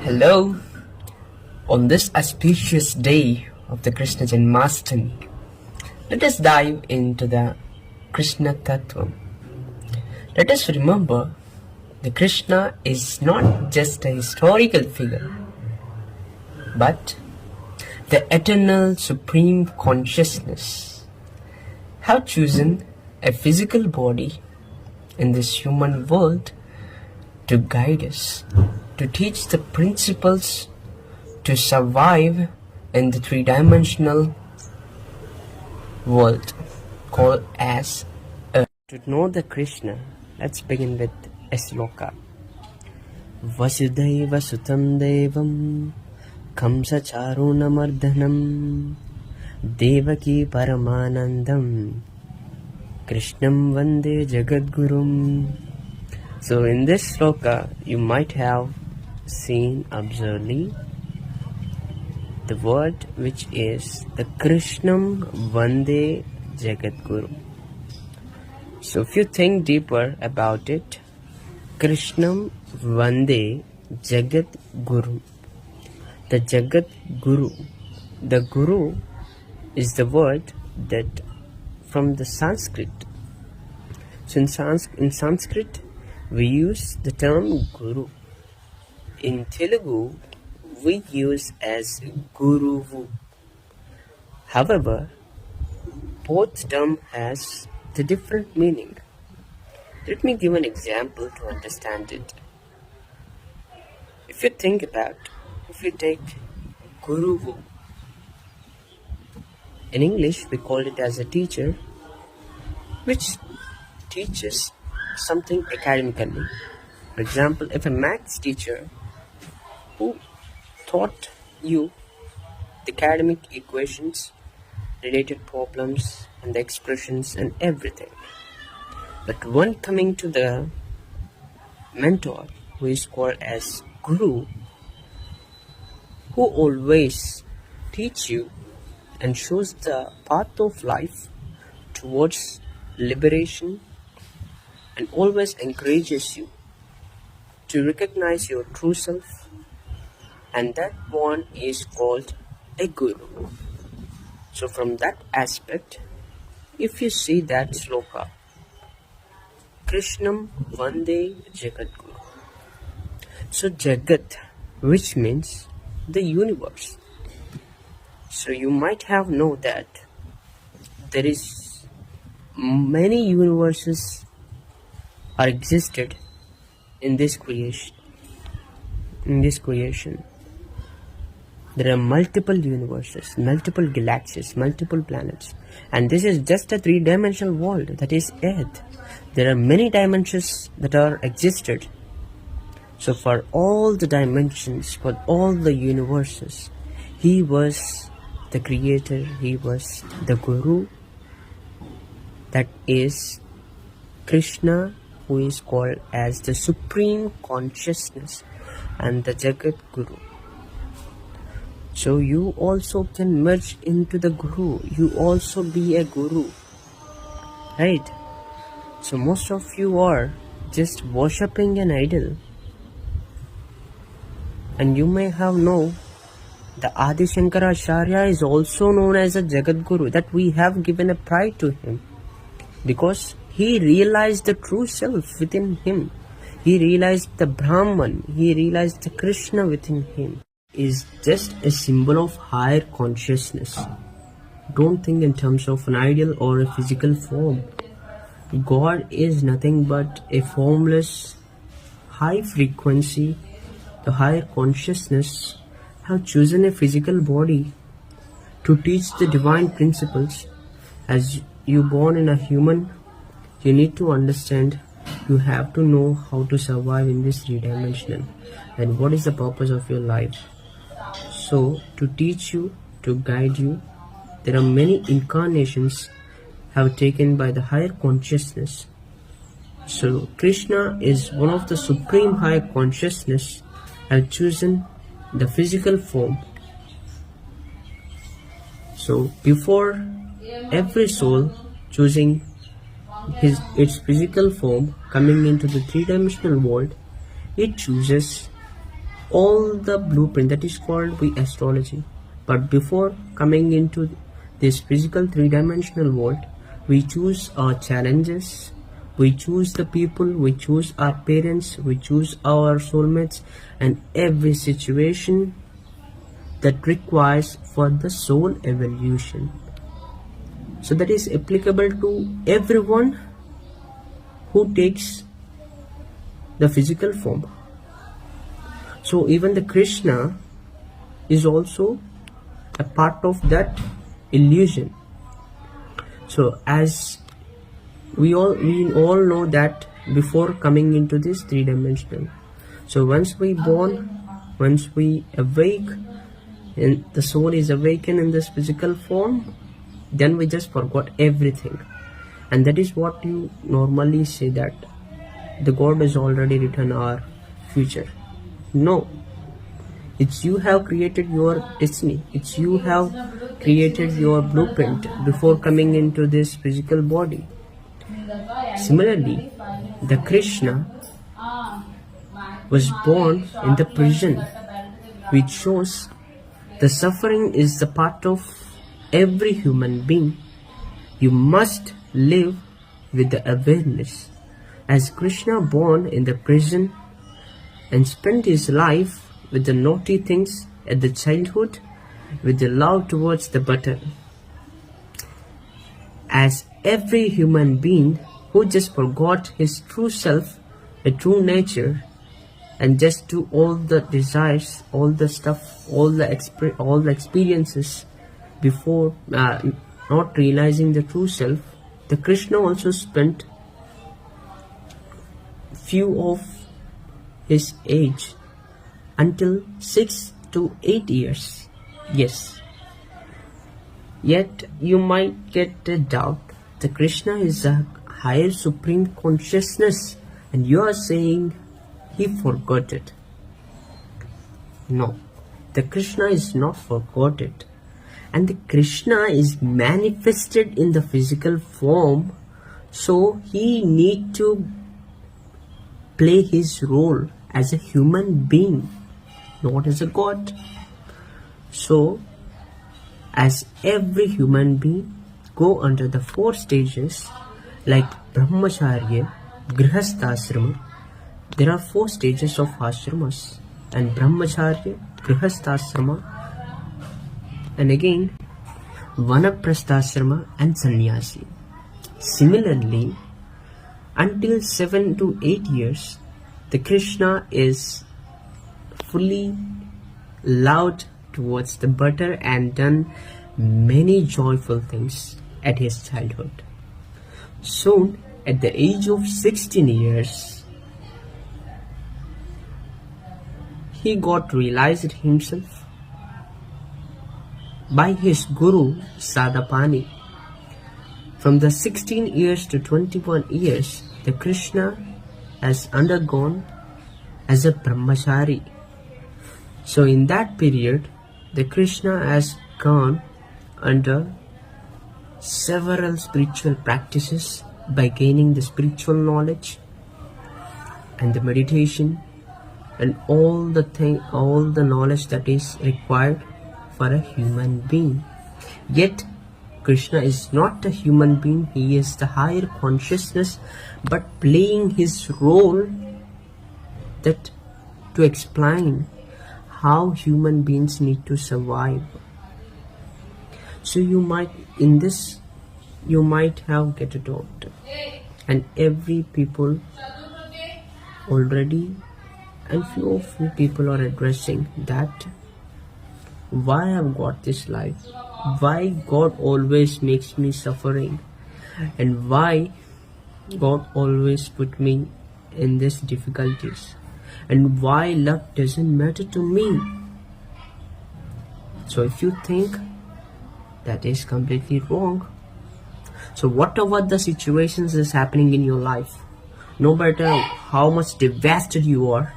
Hello, on this auspicious day of the Krishna Janmashtami, let us dive into the Krishna Tattva. Let us remember that Krishna is not just a historical figure, but the eternal supreme consciousness have chosen a physical body in this human world to guide us, to teach the principles to survive in the three-dimensional world called as Earth. To know the Krishna, let's begin with a shloka. Vasudhaiva sutam devam kamsa charunamardhanam devaki paramanandam Krishnam vande jagadgurum. So in this shloka, you might have seen observably the word which is the Krishnam vande jagadguru. So if you think deeper about it, Krishnam vande jagadguru. The Jagat Guru. The Guru is the word that from the Sanskrit. So in Sanskrit, we use the term Guru. In Telugu, we use as Guruvu. However, both term has the different meaning. Let me give an example to understand it. If you take Guruvu, in English we call it as a teacher which teaches something academically. For example, if a maths teacher who taught you the academic equations, related problems and the expressions and everything. But when coming to the mentor who is called as Guru, who always teach you and shows the path of life towards liberation and always encourages you to recognize your true self, and that one is called a Guru. So from that aspect, if you see that shloka, Krishnam vande jagadguru. So Jagat, which means the universe. So you might have known that there is many universes are existed in this creation. There are multiple universes, multiple galaxies, multiple planets, and this is just a three-dimensional world, that is Earth. There are many dimensions that are existed. So for all the dimensions, for all the universes, he was the creator, he was the Guru, that is Krishna, who is called as the Supreme Consciousness and the Jagat Guru. So you also can merge into the Guru, you also be a Guru, right? So most of you are just worshipping an idol, and you may have known the Adi Shankaracharya is also known as a Jagat Guru, that we have given a pride to him because he realized the true self within him. He realized the Brahman, he realized the Krishna within him is just a symbol of higher consciousness. Don't think in terms of an ideal or a physical form. God is nothing but a formless, high frequency. The higher consciousness have chosen a physical body to teach the divine principles. As you born in a human, you need to understand, you have to know how to survive in this three-dimensional and what is the purpose of your life. So to teach you, to guide you, there are many incarnations have taken by the higher consciousness. So Krishna is one of the supreme higher consciousness have chosen the physical form. So before every soul choosing its physical form coming into the three-dimensional world, it chooses all the blueprint that is called the astrology. But before coming into this physical three-dimensional world, we choose our challenges, we choose the people, we choose our parents, we choose our soulmates, and every situation that requires for the soul evolution. So that is applicable to everyone who takes the physical form. So even the Krishna is also a part of that illusion. So as we all know that before coming into this three-dimensional, so once we born, once we awake, and the soul is awakened in this physical form, then we just forgot everything. And that is what you normally say, that the God has already written our future. No, it's you have created your destiny, it's you have created your blueprint before coming into this physical body. Similarly, the Krishna was born in the prison, which shows the suffering is the part of every human being. You must live with the awareness. As Krishna born in the prison and spent his life with the naughty things at the childhood, with the love towards the butter. As every human being who just forgot his true self, a true nature, and just do all the desires, all the stuff, all the experiences before not realizing the true self, the Krishna also spent few of his age until 6 to 8 years. Yes. Yet you might get a doubt. The Krishna is a higher supreme consciousness, and you are saying he forgot it. No, the Krishna is not forgot it. And the Krishna is manifested in the physical form, so he need to play his role as a human being, not as a god. So, as every human being go under the 4 stages like Brahmacharya, Grihasthasrama. There are 4 stages of ashramas, and Brahmacharya, Grihasthasrama, and again Vanaprasthasrama and Sannyasi. Similarly, until 7 to 8 years, the Krishna is fully loved towards the butter and done many joyful things at his childhood. Soon, at the age of 16 years, he got realized himself by his guru Sadapani. From the 16 years to 21 years, the Krishna has undergone as a brahmachari. So in that period, the Krishna has gone under several spiritual practices by gaining the spiritual knowledge and the meditation and all the knowledge that is required for a human being. Yet Krishna is not a human being, he is the higher consciousness, but playing his role that to explain how human beings need to survive. So you might have get a doubt, and every people already, and few people are addressing that, why I've got this life, why God always makes me suffering, and why God always put me in these difficulties, and why love doesn't matter to me. So if you think that is completely wrong. So whatever the situations is happening in your life, no matter how much devastated you are,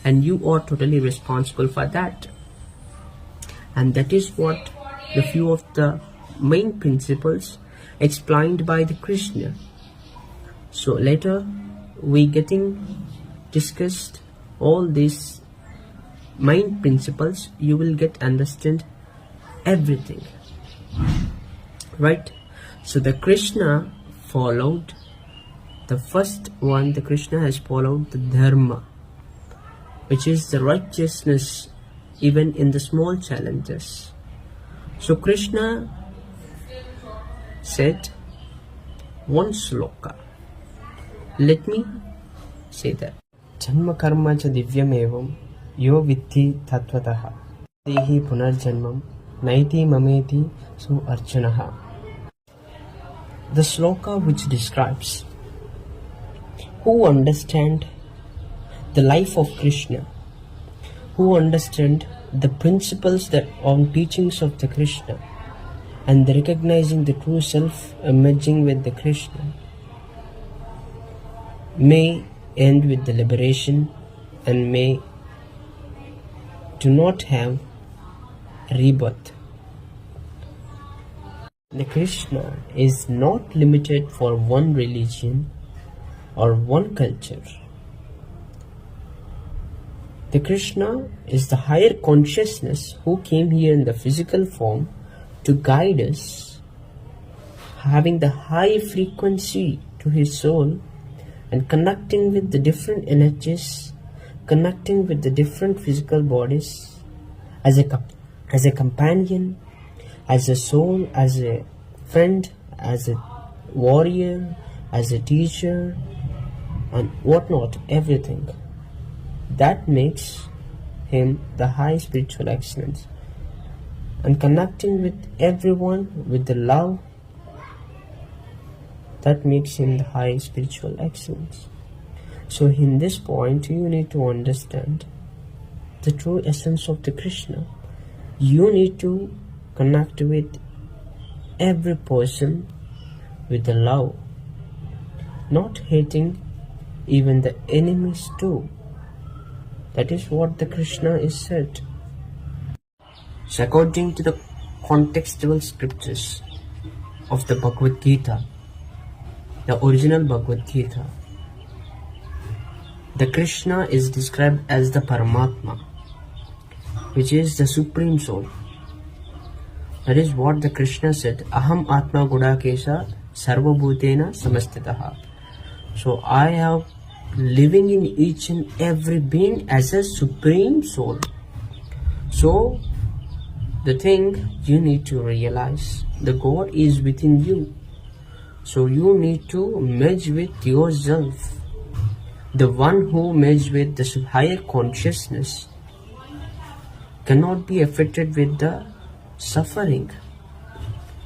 and you are totally responsible for that. And that is what the few of the main principles explained by the Krishna. So later we getting discussed all these main principles, you will get understand everything. Right? So the Krishna followed the first one. The Krishna has followed the Dharma, which is the righteousness even in the small challenges. So Krishna said one shloka. Let me say that. Janma karma cha divyam evam yo viddhi tattvataha dehi punarjanmam naiti mameti su arjunaha. The shloka which describes who understand the life of Krishna, who understand the principles that on teachings of the Krishna, and the recognizing the true self emerging with the Krishna, may end with the liberation and may do not have rebirth. The Krishna is not limited for one religion or one culture. The Krishna is the higher consciousness who came here in the physical form to guide us, having the high frequency to his soul and connecting with the different energies, connecting with the different physical bodies as a companion, as a soul, as a friend, as a warrior, as a teacher, and whatnot, everything. That makes him the high spiritual excellence. And connecting with everyone with the love, that makes him the high spiritual excellence. So in this point, you need to understand the true essence of the Krishna. You need to connect with every person with the love, not hating even the enemies too. That is what the Krishna is said. So according to the contextual scriptures of the Bhagavad Gita, the original Bhagavad Gita, the Krishna is described as the Paramatma, which is the Supreme Soul. That is what the Krishna said, Aham Atma Gudakesha Sarva Bhutena Samastitaha. So I have living in each and every being as a Supreme Soul. So the thing you need to realize, the God is within you. So you need to merge with yourself. The one who merges with the higher consciousness cannot be affected with the suffering.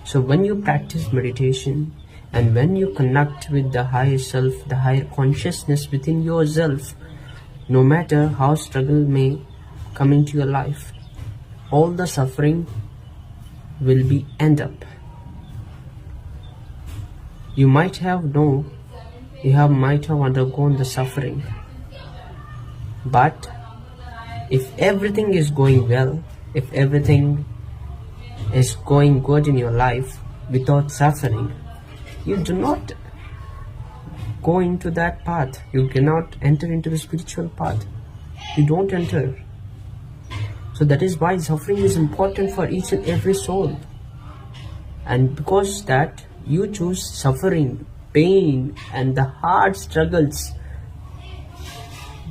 So when you practice meditation and when you connect with the higher self, the higher consciousness within yourself, no matter how struggle may come into your life, all the suffering will be end up. You might have undergone the suffering, but if everything is going well, if everything is going good in your life without suffering, you do not go into that path. You cannot enter into the spiritual path. You don't enter. So that is why suffering is important for each and every soul. And because that you choose suffering, pain and the hard struggles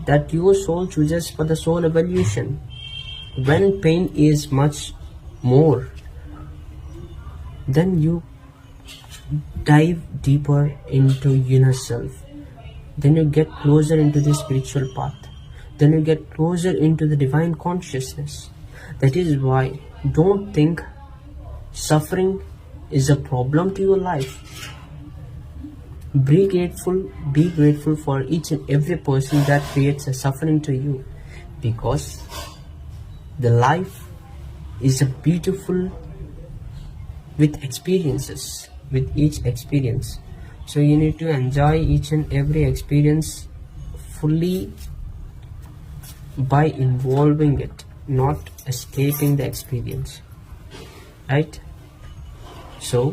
that your soul chooses for the soul evolution. When pain is much more, then you dive deeper into inner self. Then you get closer into the spiritual path. Then you get closer into the divine consciousness. That is why don't think suffering is a problem to your life. Be grateful for each and every person that creates a suffering to you, because the life is a beautiful with experiences, with each experience. So you need to enjoy each and every experience fully by involving it, not escaping the experience. Right? So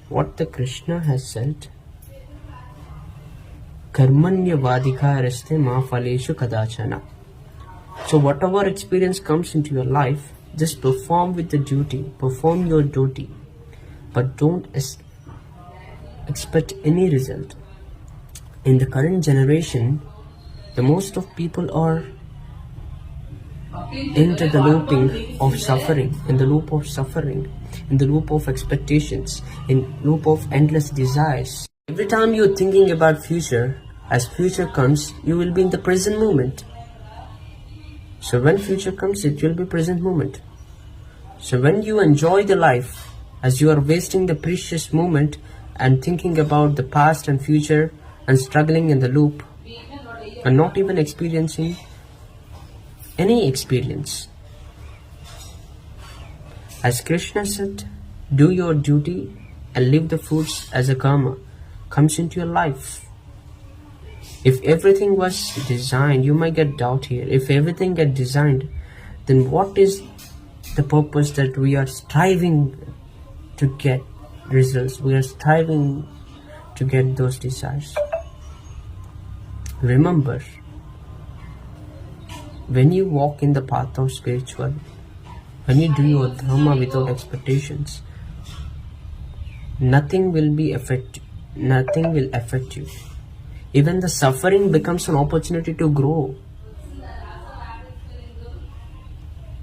what the Krishna has said, Karmanya vadika raste ma phaleshu kadachana. So whatever experience comes into your life, just perform with the duty, perform your duty, but don't expect any result. In the current generation, the most of people are into the looping of suffering, in the loop of suffering, in the loop of expectations, in loop of endless desires. Every time you're thinking about future, as future comes, you will be in the present moment. So when future comes, it will be present moment. So when you enjoy the life, as you are wasting the precious moment and thinking about the past and future and struggling in the loop and not even experiencing any experience. As Krishna said, do your duty and live the fruits as a karma comes into your life. If everything was designed, you might get doubt here. If everything get designed, then what is the purpose that we are striving to get results? We are striving to get those desires. Remember, when you walk in the path of spiritual, when you do your dharma without expectations, nothing will affect you. Even the suffering becomes an opportunity to grow.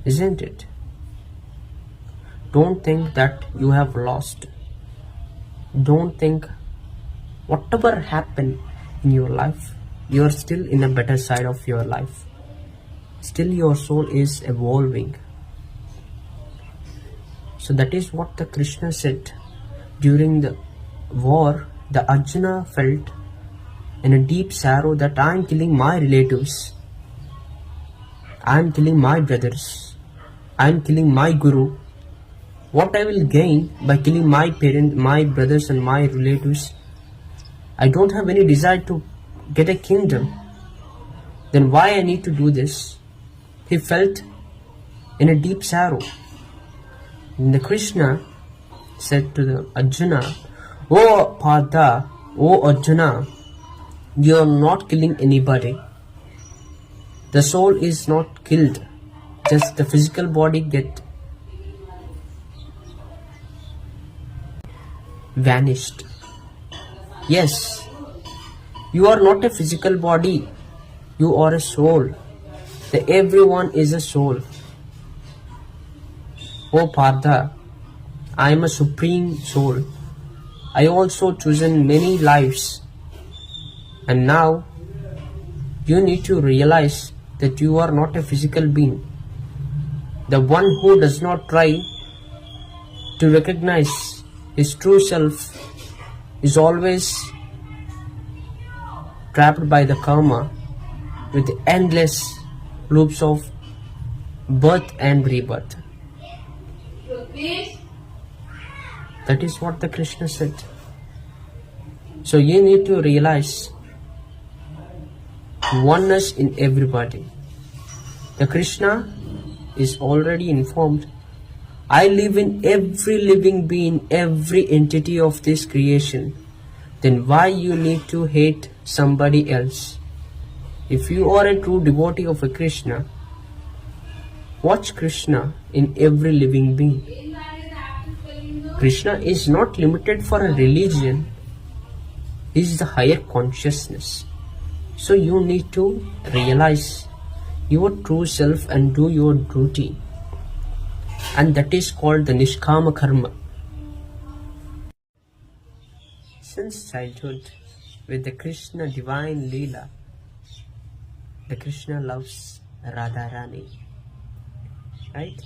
Isn't it? Don't think that you have lost. Don't think whatever happened in your life, you are still in a better side of your life. Still your soul is evolving. So that is what the Krishna said. During the war, the Arjuna felt in a deep sorrow that I am killing my relatives, I am killing my brothers, I am killing my guru. What I will gain by killing my parents, my brothers and my relatives? I don't have any desire to get a kingdom. Then why I need to do this? He felt in a deep sorrow. And the Krishna said to the Arjuna, "Oh Partha, oh Arjuna, you are not killing anybody. The soul is not killed. Just the physical body get vanished. Yes, you are not a physical body. You are a soul. Everyone is a soul. Oh Partha, I am a supreme soul. I also chosen many lives. And now you need to realize that you are not a physical being. The one who does not try to recognize his true self is always trapped by the karma with endless loops of birth and rebirth." That is what the Krishna said. So you need to realize oneness in everybody. The Krishna is already informed. I live in every living being, every entity of this creation. Then why you need to hate somebody else? If you are a true devotee of a Krishna, watch Krishna in every living being. Krishna is not limited for a religion. He is the higher consciousness. So you need to realize your true self and do your duty. And that is called the Nishkama Karma. Since childhood, with the Krishna divine Leela, the Krishna loves Radharani. Right?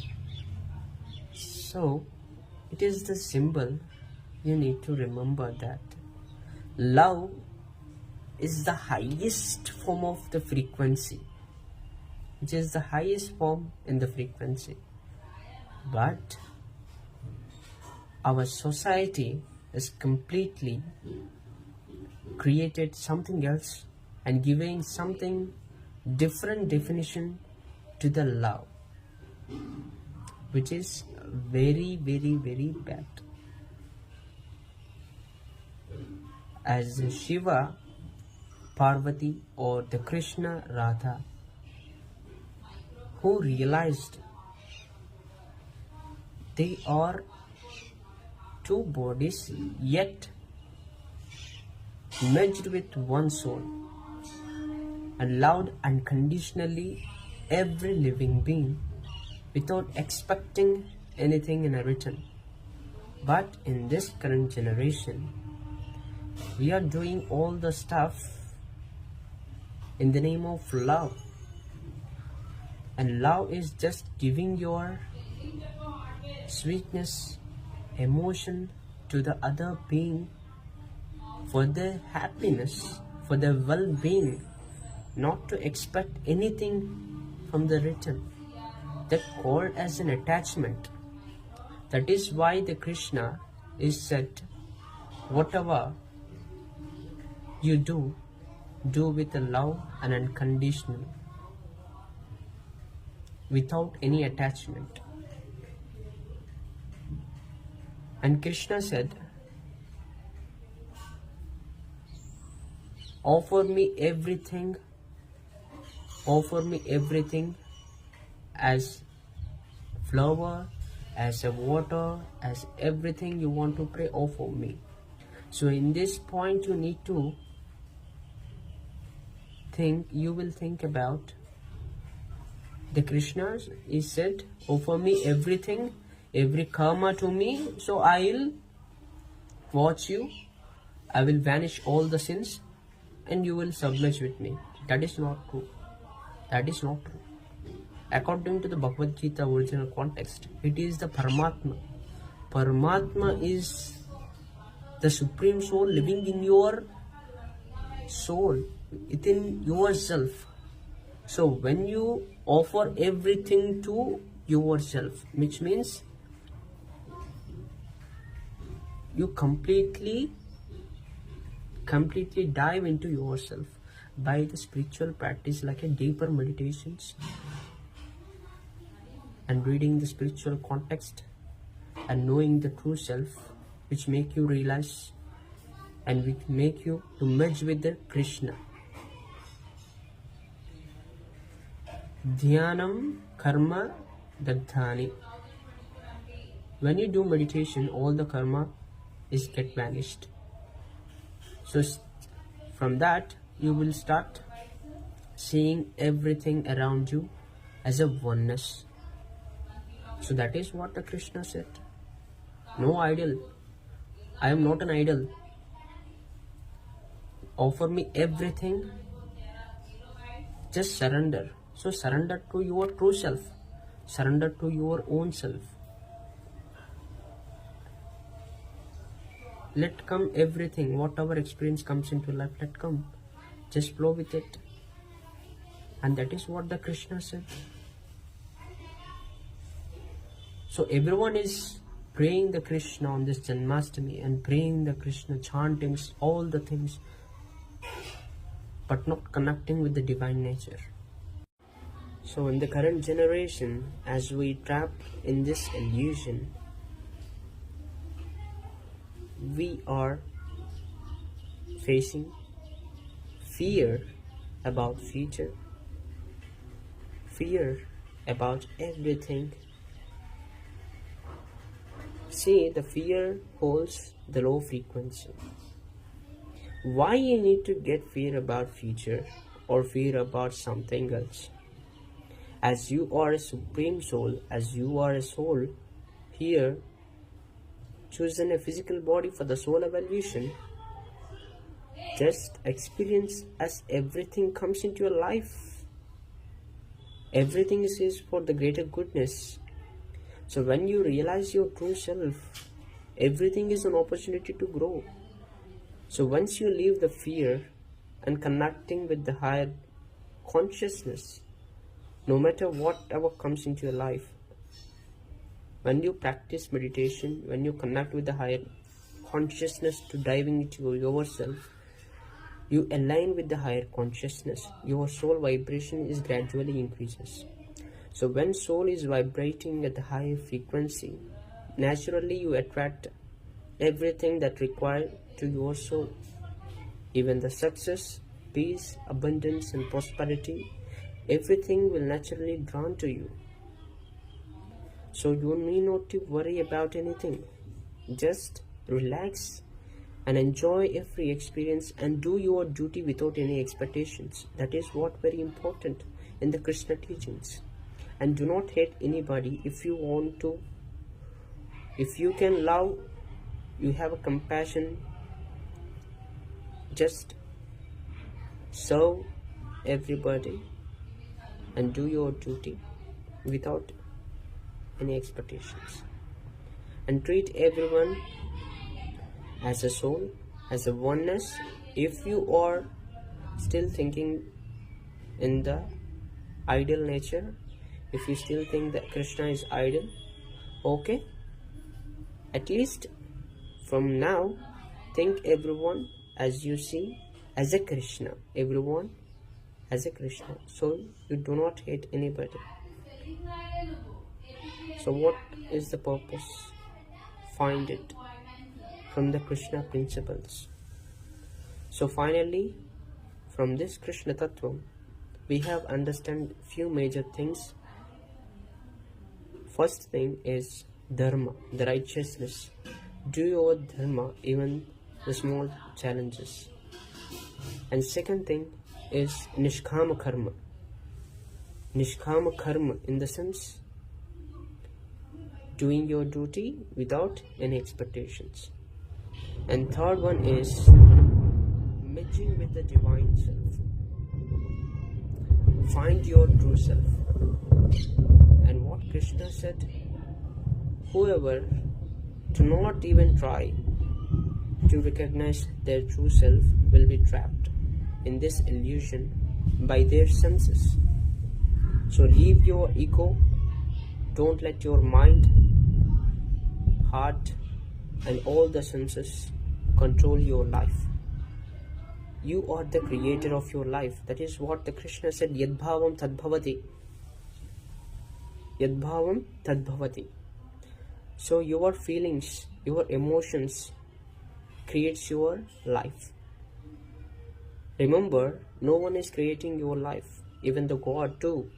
So, it is the symbol. You need to remember that love is the highest form of the frequency, which is the highest form in the frequency. But our society has completely created something else and giving something different definition to the love, which is very, very, very bad. As Shiva, Parvati or the Krishna, Radha, who realized they are two bodies yet merged with one soul, and loved unconditionally every living being without expecting anything in return. But in this current generation, we are doing all the stuff in the name of love, and love is just giving your sweetness, emotion to the other being for their happiness, for their well-being, not to expect anything from the return. That called as an attachment. That is why the Krishna is said, whatever you do with a love and unconditional, without any attachment. And Krishna said, offer me everything as flower, as a water, as everything you want to pray, offer me. So in this point you need to think about the Krishna is said, offer me everything, every karma to me, so I'll watch you, I will vanish all the sins and you will submerge with me. That is not true. That is not true. According to the Bhagavad Gita original context, it is the Paramatma. Paramatma is the Supreme Soul living in your soul, within yourself. So when you offer everything to yourself, which means you completely dive into yourself by the spiritual practice, like a deeper meditations and reading the spiritual context and knowing the true self, which make you realize and which make you to merge with the Krishna. Dhyanam karma dagdhani. When you do meditation, all the karma is get vanished. So from that you will start seeing everything around you as a oneness. So that is what the Krishna said. No idol. I am not an idol. Offer me everything. Just surrender. So surrender to your true self. Surrender to your own self. Let come everything, whatever experience comes into life, let come. Just flow with it. And that is what the Krishna said. So everyone is praying the Krishna on this Janmashtami and praying the Krishna, chanting all the things, but not connecting with the divine nature. So in the current generation, as we trap in this illusion, we are facing fear about future, fear about everything. See, the fear holds the low frequency. Why you need to get fear about future or fear about something else? As you are a supreme soul, as you are a soul here, chosen a physical body for the soul evolution, just experience as everything comes into your life. Everything is for the greater goodness. So when you realize your true self, everything is an opportunity to grow. So once you leave the fear and connecting with the higher consciousness, no matter whatever comes into your life, when you practice meditation, when you connect with the higher consciousness to diving into yourself, you align with the higher consciousness. Your soul vibration is gradually increases. So when soul is vibrating at the higher frequency, naturally you attract everything that required to your soul. Even the success, peace, abundance and prosperity everything will naturally drawn to you. So you need not to worry about anything. Just relax and enjoy every experience and do your duty without any expectations. That is what very important in the Krishna teachings. And do not hate anybody. If you want to, if you can love, you have a compassion, just serve everybody and do your duty without any expectations, and treat everyone as a soul, as a oneness. If you are still thinking in the ideal nature, if you still think that Krishna is idol, okay, at least from now think everyone as you see as a Krishna, everyone as a Krishna, so you do not hate anybody. So what is the purpose? Find it from the Krishna principles. So finally, from this Krishna Tattva, we have understand few major things. First thing is Dharma, the righteousness. Do your Dharma, even the small challenges. And second thing is Nishkama Karma. Nishkama Karma in the sense doing your duty without any expectations. And third one is merging with the divine self. Find your true self. And what Krishna said, whoever do not even try to recognize their true self will be trapped in this illusion by their senses. So leave your ego, don't let your mind, heart and all the senses control your life. You are the creator of your life. That is what the Krishna said, Yadbhavam Tadbhavati. Yadbhavam Tadbhavati. So your feelings, your emotions creates your life. Remember, no one is creating your life, even the God too.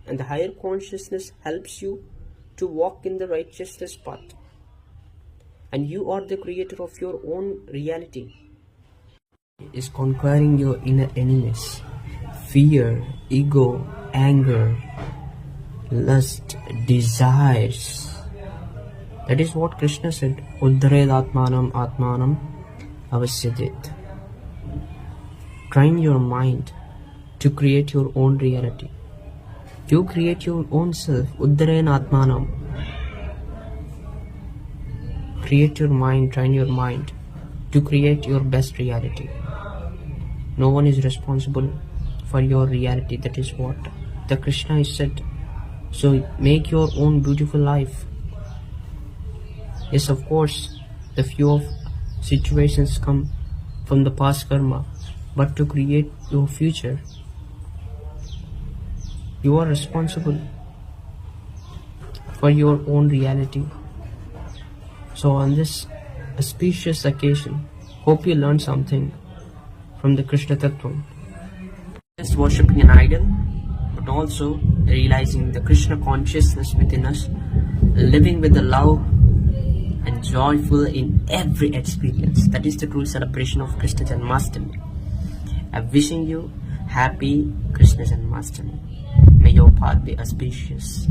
And the higher consciousness helps you to walk in the righteousness path. And you are the creator of your own reality. Is conquering your inner enemies, fear, ego, anger, lust, desires. That is what Krishna said, Uddhared Atmanam Atmanam Avasyadit. Train your mind to create your own reality. You create your own self, Uddhared Atmanam. Create your mind, train your mind to create your best reality. No one is responsible for your reality. That is what the Krishna has said. So make your own beautiful life. Yes, of course, the few of situations come from the past karma, but to create your future, you are responsible for your own reality. So on this auspicious occasion, hope you learned something from the Krishna Tattva. Just worshipping an idol, but also realizing the Krishna consciousness within us, living with the love and joyful in every experience. That is the true celebration of Krishna Janmashtami. I'm wishing you happy Krishna Janmashtami. May your path be auspicious.